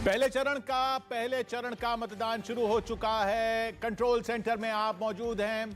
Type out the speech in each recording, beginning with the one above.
पहले चरण का मतदान शुरू हो चुका है। कंट्रोल सेंटर में आप मौजूद हैं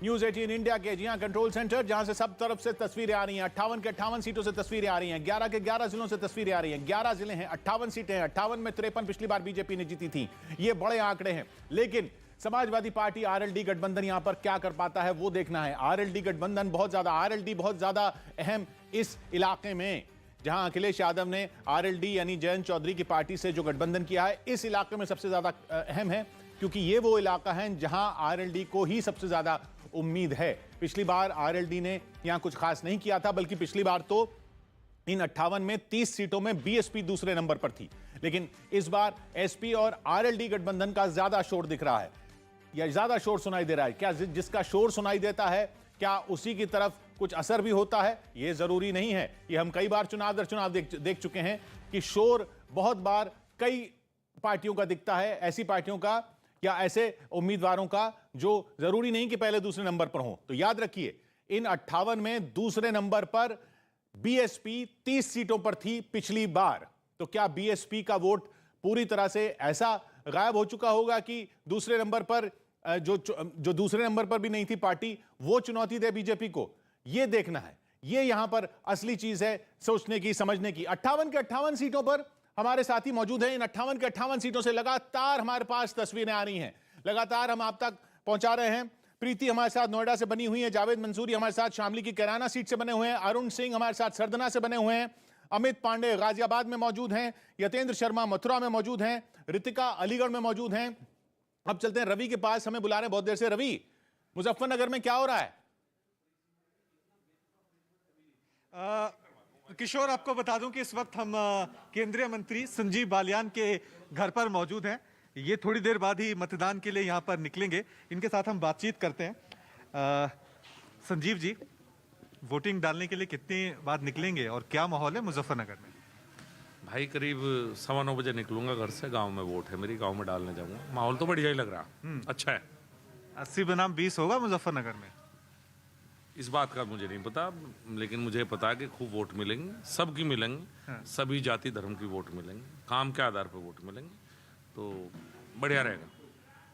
न्यूज 18 इंडिया के। जी हां, कंट्रोल सेंटर जहां से सब तरफ से तस्वीरें आ रही हैं। 58 के 58 सीटों से तस्वीरें आ रही हैं। 11 के 11 जिलों से तस्वीरें आ रही हैं। 11 जिले हैं, 58 सीटें हैं। 58 में 53 पिछली बार बीजेपी ने जीती थी। ये बड़े आंकड़े हैं, लेकिन समाजवादी पार्टी आरएलडी गठबंधन यहां पर क्या कर पाता है वो देखना है। आरएलडी गठबंधन आरएलडी बहुत ज्यादा अहम इस इलाके में, जहां अखिलेश यादव ने आरएलडी यानी जयंत चौधरी की पार्टी से जो गठबंधन किया है, इस इलाके में सबसे ज्यादा अहम है, क्योंकि ये वो इलाका है जहां आरएलडी को ही सबसे ज्यादा उम्मीद है। पिछली बार आरएलडी ने यहां कुछ खास नहीं किया था, बल्कि पिछली बार तो इन 58 में 30 सीटों में बीएसपी दूसरे नंबर पर थी। लेकिन इस बार एसपी और आरएलडी गठबंधन का ज्यादा शोर दिख रहा है, या ज्यादा शोर सुनाई दे रहा है। क्या जिसका शोर सुनाई देता है, क्या उसी की तरफ कुछ असर भी होता है? यह जरूरी नहीं है। ये हम कई बार चुनाव दर चुनाव देख चुके हैं कि शोर बहुत बार कई पार्टियों का दिखता है, ऐसी पार्टियों का या ऐसे उम्मीदवारों का जो जरूरी नहीं कि पहले दूसरे नंबर पर हो। तो याद रखिए, इन 58 में दूसरे नंबर पर बीएसपी 30 सीटों पर थी पिछली बार। तो क्या बीएसपी का वोट पूरी तरह से ऐसा गायब हो चुका होगा कि दूसरे नंबर पर जो दूसरे नंबर पर भी नहीं थी पार्टी, वो चुनौती दे बीजेपी को? यह देखना है। यह यहां पर असली चीज है सोचने की, समझने की। 58 के 58 सीटों पर हमारे साथी मौजूद हैं। इन 58 के 58 सीटों से लगातार हमारे पास तस्वीरें आ रही हैं, लगातार हम आप तक पहुंचा रहे हैं। प्रीति हमारे साथ नोएडा से बनी हुई है, जावेद मंसूरी हमारे साथ शामली की कैराना सीट से बने हुए हैं, अरुण सिंह हमारे साथ सरदना से बने हुए हैं, अमित पांडे गाजियाबाद में मौजूद हैं, यतेंद्र शर्मा मथुरा में मौजूद हैं, रितिका अलीगढ़ में मौजूद हैं। अब चलते हैं रवि के पास, हमें बुला रहे हैं बहुत देर से। रवि, मुजफ्फरनगर में क्या हो रहा है? किशोर, आपको बता दूं कि इस वक्त हम केंद्रीय मंत्री संजीव बालियान के घर पर मौजूद हैं। ये थोड़ी देर बाद ही मतदान के लिए यहाँ पर निकलेंगे। इनके साथ हम बातचीत करते हैं। संजीव जी, वोटिंग डालने के लिए कितनी बाद निकलेंगे और क्या माहौल है मुजफ्फरनगर में? भाई करीब 9:15 बजे निकलूंगा घर से। गांव में वोट है मेरी, गांव में डालने जाऊंगा। माहौल तो बढ़िया ही लग रहा, अच्छा है। 80 बनाम 20 होगा मुजफ्फरनगर में? इस बात का मुझे नहीं पता, लेकिन मुझे पता है कि खूब वोट मिलेंगे, सबकी मिलेंगे। हाँ। सभी जाति धर्म की वोट मिलेंगे, काम के आधार पर वोट मिलेंगे, तो बढ़िया रहेगा।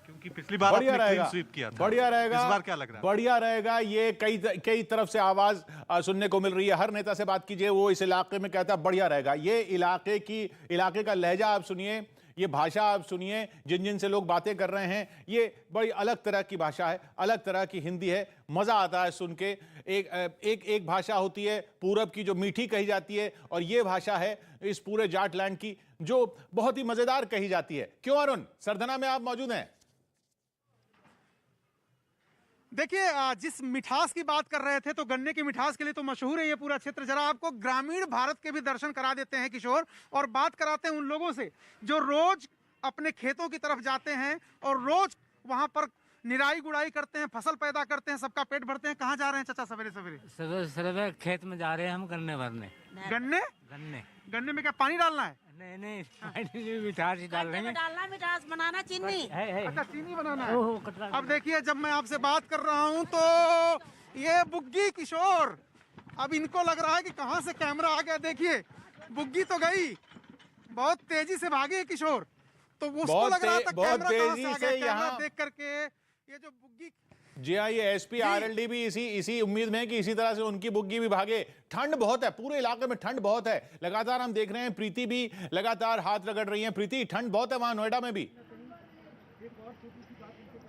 क्योंकि पिछली बार आपने क्लीन स्वीप किया था। बढ़िया रहेगा। इस बार क्या लग रहा है? बढ़िया रहेगा। ये कई तरफ से आवाज सुनने को मिल रही है। हर नेता से बात कीजिए, वो इस इलाके में कहता है बढ़िया रहेगा। ये इलाके का लहजा आप सुनिए, ये भाषा आप सुनिए, जिन से लोग बातें कर रहे हैं, ये बड़ी अलग तरह की भाषा है, अलग तरह की हिंदी है। मजा आता है सुन के। एक भाषा होती है पूरब की जो मीठी कही जाती है, और ये भाषा है इस पूरे जाटलैंड की जो बहुत ही मजेदार कही जाती है। क्यों अरुण, सरदना में आप मौजूद हैं? देखिए, जिस मिठास की बात कर रहे थे, तो गन्ने की मिठास के लिए तो मशहूर है ये पूरा क्षेत्र। जरा आपको ग्रामीण भारत के भी दर्शन करा देते हैं किशोर, और बात कराते हैं उन लोगों से जो रोज अपने खेतों की तरफ जाते हैं और रोज वहां पर निराई गुड़ाई करते हैं, फसल पैदा करते हैं, सबका पेट भरते हैं। कहाँ जा रहे हैं चाचा सवेरे सवेरे? सवेरे खेत में जा रहे हैं हम गन्ने भरने। गन्ने में क्या पानी डालना है? नहीं, मिठास ही डाल रहे हैं। डालना, मिठास बनाना, चीनी। अच्छा, चीनी बनाना है। अब देखिए, जब मैं आपसे बात कर रहा हूँ तो ये बुग्गी किशोर, अब इनको लग रहा है कि कहाँ से कैमरा आ गया। देखिए, बुग्गी तो गई, बहुत तेजी से भागे किशोर, तो उसको लग रहा था कैमरा कहाँ से आ गया। कैमरा देख करके ये जो बुग्गी। जी हाँ, ये एसपी आरएलडी भी इसी उम्मीद में है कि इसी तरह से उनकी बुग्गी भी भागे। ठंड बहुत है, पूरे इलाके में ठंड बहुत है। लगातार हम देख रहे हैं प्रीति भी लगातार हाथ रगड़ रही हैं। प्रीति, ठंड बहुत है वहां नोएडा में भी?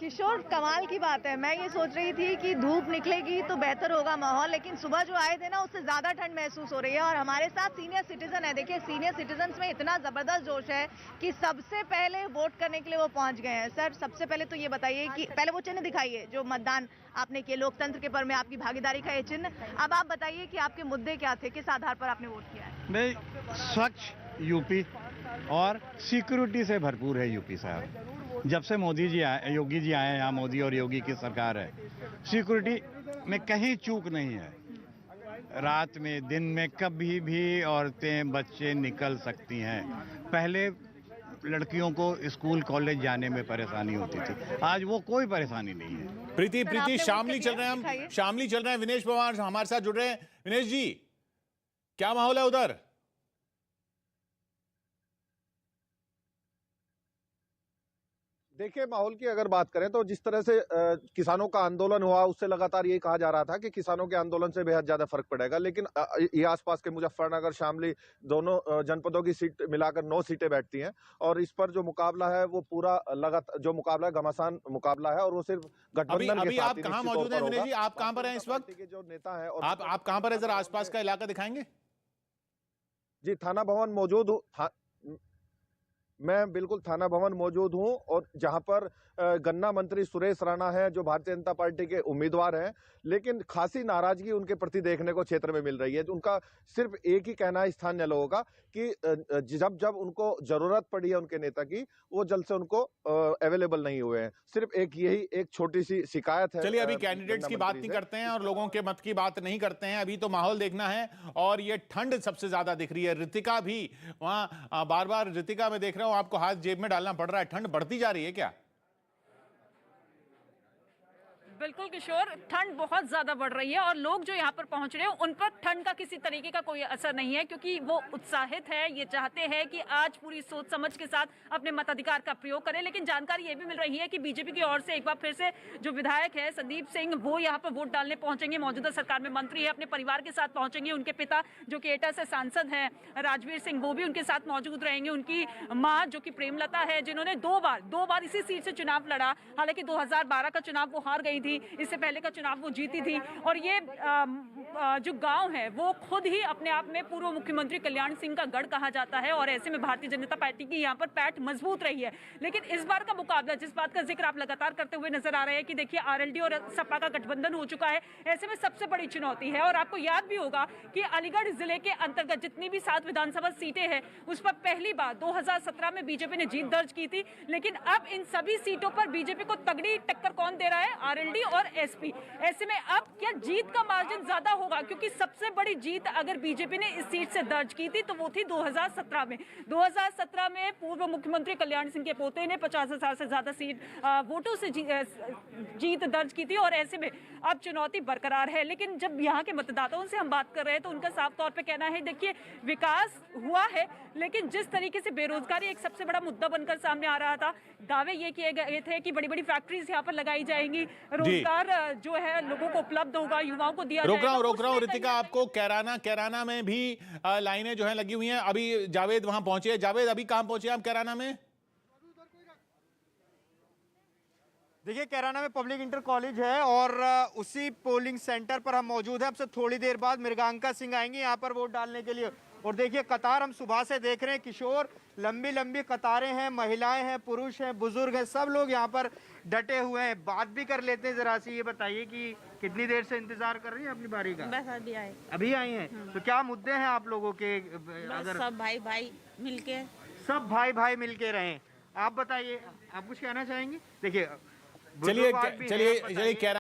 किशोर, कमाल की बात है। मैं ये सोच रही थी कि धूप निकलेगी तो बेहतर होगा माहौल, लेकिन सुबह जो आए थे ना, उससे ज्यादा ठंड महसूस हो रही है। और हमारे साथ सीनियर सिटीजन है। देखिए, सीनियर सिटीजन में इतना जबरदस्त जोश है कि सबसे पहले वोट करने के लिए वो पहुंच गए हैं। सर, सबसे पहले तो ये बताइए कि पहले वो चिन्ह दिखाइए जो मतदान आपने किए, लोकतंत्र के पर में आपकी भागीदारी का ये चिन्ह। अब आप बताइए कि आपके मुद्दे क्या थे, किस आधार पर आपने वोट किया है? नहीं, स्वच्छ यूपी और सिक्योरिटी से भरपूर है यूपी साहब। जब से योगी जी आए यहाँ, मोदी और योगी की सरकार है, सिक्योरिटी में कहीं चूक नहीं है। रात में दिन में कभी भी औरतें बच्चे निकल सकती हैं। पहले लड़कियों को स्कूल कॉलेज जाने में परेशानी होती थी, आज वो कोई परेशानी नहीं है। प्रीति शामली चल रहे हैं हम, शामली चल रहे हैं। विनेश पवार हमारे साथ जुड़ रहे हैं। विनेश जी, क्या माहौल है उधर? देखिए, माहौल की अगर बात करें तो जिस तरह से किसानों का आंदोलन हुआ, उससे लगातार यही कहा जा रहा था कि किसानों के आंदोलन से बेहद ज्यादा फर्क पड़ेगा, लेकिन ये आसपास के मुजफ्फरनगर, शामली दोनों जनपदों की सीट मिलाकर 9 सीटें बैठती हैं और इस पर जो मुकाबला है वो पूरा जो मुकाबला है घमासान मुकाबला है और वो सिर्फ गठबंधन के साथ आप कहाँ मौजूद हैं विनय जी? आप कहाँ पर हैं इस वक्त? के जो नेता है और आप कहाँ पर है, जरा आसपास का इलाका दिखाएंगे? जी, थाना भवन मौजूद हूँ। मैं बिल्कुल थाना भवन मौजूद हूं और जहां पर गन्ना मंत्री सुरेश राणा हैं जो भारतीय जनता पार्टी के उम्मीदवार हैं, लेकिन खासी नाराजगी उनके प्रति देखने को क्षेत्र में मिल रही है। उनका सिर्फ एक ही कहना है स्थानीय लोगों का कि जब जब उनको जरूरत पड़ी है उनके नेता की, वो जल्द से उनको अवेलेबल नहीं हुए हैं। सिर्फ यही एक छोटी सी शिकायत है। चलिए, अभी कैंडिडेट्स की बात नहीं करते हैं और लोगों के मत की बात नहीं करते हैं, अभी तो माहौल देखना है। और ये ठंड सबसे ज्यादा दिख रही है। ऋतिका भी वहां बार बार, ऋतिका मैं देख रहा हूं आपको हाथ जेब में डालना पड़ रहा है। ठंड बढ़ती जा रही है क्या? बिल्कुल किशोर, ठंड बहुत ज्यादा बढ़ रही है और लोग जो यहाँ पर पहुंच रहे हैं उन पर ठंड का किसी तरीके का कोई असर नहीं है, क्योंकि वो उत्साहित है। ये चाहते हैं कि आज पूरी सोच समझ के साथ अपने मताधिकार का प्रयोग करें। लेकिन जानकारी ये भी मिल रही है कि बीजेपी की ओर से एक बार फिर से जो विधायक है संदीप सिंह, वो यहाँ पर वोट डालने पहुंचेंगे। मौजूदा सरकार में मंत्री है, अपने परिवार के साथ पहुंचेंगे। उनके पिता जो कि एटा से सांसद हैं राजवीर सिंह, वो भी उनके साथ मौजूद रहेंगे। उनकी माँ जो कि प्रेमलता है, जिन्होंने दो बार इसी सीट से चुनाव लड़ा, हालांकि 2012 का चुनाव वो हार गई थी, इससे पहले का चुनाव वो जीती थी। और ये जो गांव है वो खुद ही अपने आप में पूर्व मुख्यमंत्री कल्याण सिंह का गढ़ कहा जाता है और ऐसे में भारतीय जनता पार्टी की यहाँ पर पैठ मजबूत रही है। लेकिन इस बार का मुकाबला, जिस बात का जिक्र आप लगातार करते हुए नजर आ रहे हैं कि देखिए आरएलडी और सपा का गठबंधन हो चुका है, ऐसे में सबसे बड़ी चुनौती है। और आपको याद भी होगा कि अलीगढ़ जिले के अंतर्गत जितनी भी 7 विधानसभा सीटें हैं उस पर पहली बार 2017 में बीजेपी ने जीत दर्ज की थी। लेकिन अब इन सभी सीटों पर बीजेपी को तगड़ी टक्कर कौन दे रहा है? आरएलडी और एसपी। ऐसे में अब क्या जीत का मार्जिन ज्यादा होगा? क्योंकि सबसे बड़ी जीत अगर बीजेपी ने इस सीट से दर्ज की थी तो वो थी 2017 में। 2017 में पूर्व मुख्यमंत्री कल्याण सिंह के पोते ने 50,000 से ज्यादा सीट वोटों से जीत दर्ज की थी। और ऐसे में अब चुनौती बरकरार है। लेकिन जब यहाँ के मतदाताओं से हम बात कर रहे हैं तो उनका साफ तौर पर कहना है, देखिए विकास हुआ है, लेकिन जिस तरीके से बेरोजगारी एक सबसे बड़ा मुद्दा बनकर सामने आ रहा था, दावे ये किए गए थे कि बड़ी बड़ी फैक्ट्रीज यहाँ पर लगाई जाएंगी, रोजगार जो है लोगों को उपलब्ध होगा, युवाओं को दिया जाएगा। रोक रहा हूं ऋतिका आपको। कैराना में भी लाइनें जो है लगी हुई हैं। अभी जावेद वहां पहुंचे। जावेद, अभी कहां पहुंचे आप कैराना में? देखिए, कैराना में पब्लिक इंटर कॉलेज है और उसी पोलिंग सेंटर पर हम मौजूद हैं। अब से थोड़ी देर बाद मृगांका सिंह आएंगी यहाँ पर वोट डालने के लिए। और देखिए, कतार हम सुबह से देख रहे हैं किशोर, लंबी लंबी कतारें हैं, महिलाएं हैं, पुरुष हैं, बुजुर्ग हैं, सब लोग यहाँ पर डटे हुए हैं। बात भी कर लेते हैं जरा सी। ये बताइए कि कितनी देर से इंतजार कर रही हैं अपनी बारी का? बस अभी आई हैं। तो क्या मुद्दे हैं आप लोगों के? अगर सब भाई मिलके, सब भाई मिलके रहें। आप बताइए, आप कुछ कहना चाहेंगे? देखिए, चलिए